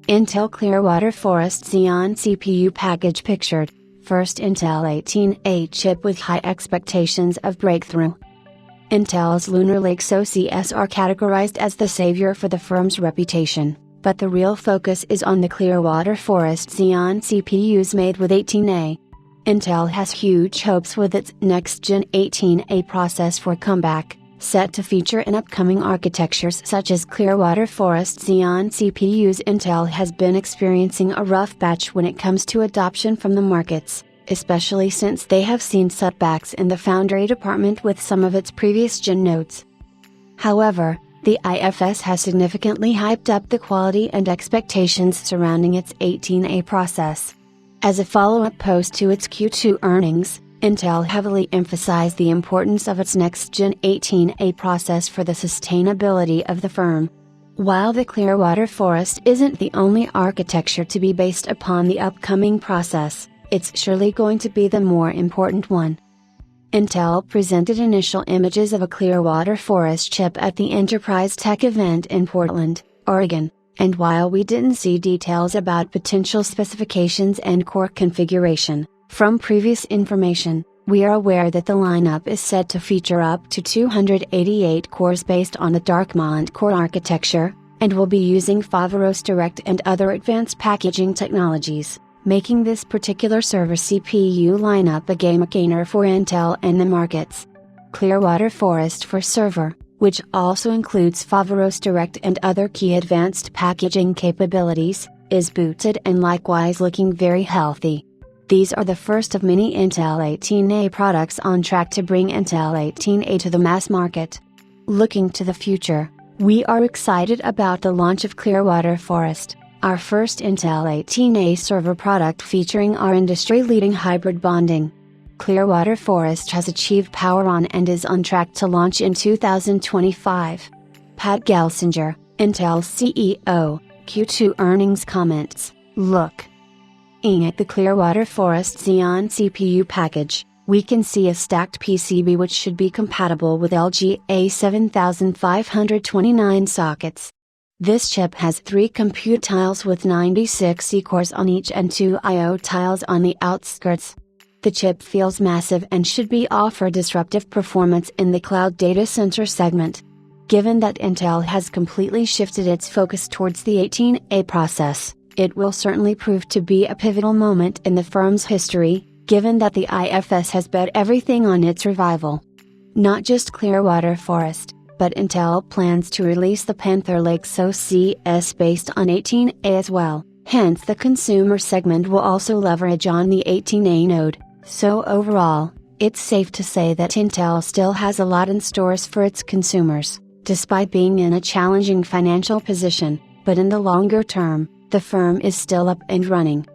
Intel Clearwater Forest Xeon CPU package pictured. First Intel 18A chip with high expectations of breakthrough. Intel's Lunar Lake SoCs are categorized as the savior for the firm's reputation, but the real focus is on the Clearwater Forest Xeon CPUs made with 18A. Intel has huge hopes with its next-gen 18A process for comeback, set to feature in upcoming architectures such as Clearwater Forest Xeon CPUs. Intel has been experiencing a rough patch when it comes to adoption from the markets, especially since they have seen setbacks in the foundry department with some of its previous gen nodes. However, the IFS has significantly hyped up the quality and expectations surrounding its 18A process. As a follow-up post to its Q2 earnings, Intel heavily emphasized the importance of its next-gen 18A process for the sustainability of the firm. While the Clearwater Forest isn't the only architecture to be based upon the upcoming process, it's surely going to be the more important one. Intel presented initial images of a Clearwater Forest chip at the Enterprise Tech event in Portland, Oregon, and while we didn't see details about potential specifications and core configuration, from previous information, we are aware that the lineup is said to feature up to 288 cores based on the Darkmont core architecture, and will be using Foveros Direct and other advanced packaging technologies, making this particular server CPU lineup a game changer for Intel and the markets. Clearwater Forest for server, which also includes Foveros Direct and other key advanced packaging capabilities, is booted and likewise looking very healthy. These are the first of many Intel 18A products on track to bring Intel 18A to the mass market. Looking to the future, we are excited about the launch of Clearwater Forest, our first Intel 18A server product featuring our industry-leading hybrid bonding. Clearwater Forest has achieved power on and is on track to launch in 2025. Pat Gelsinger, Intel CEO, Q2 earnings comments. Looking at the Clearwater Forest Xeon CPU package, we can see a stacked PCB which should be compatible with LGA 7529 sockets. This chip has 3 compute tiles with 96 C cores on each and 2 I/O tiles on the outskirts. The chip feels massive and should be offer disruptive performance in the cloud data center segment. Given that Intel has completely shifted its focus towards the 18A process, it will certainly prove to be a pivotal moment in the firm's history, given that the IFS has bet everything on its revival. Not just Clearwater Forest, but Intel plans to release the Panther Lake SoCs based on 18A as well, hence the consumer segment will also leverage on the 18A node. So overall, it's safe to say that Intel still has a lot in stores for its consumers, despite being in a challenging financial position, but in the longer term, the firm is still up and running.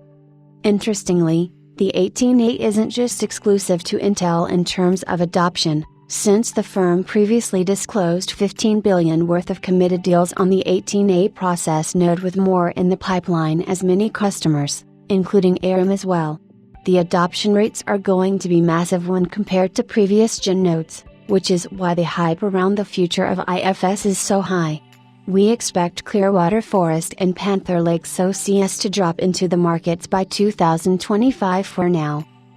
Interestingly, the 18A isn't just exclusive to Intel in terms of adoption, since the firm previously disclosed $15 billion worth of committed deals on the 18A process node with more in the pipeline as many customers, including ARM as well. The adoption rates are going to be massive when compared to previous gen nodes, which is why the hype around the future of IFS is so high. We expect Clearwater Forest and Panther Lake SoCs to drop into the markets by 2025 for now.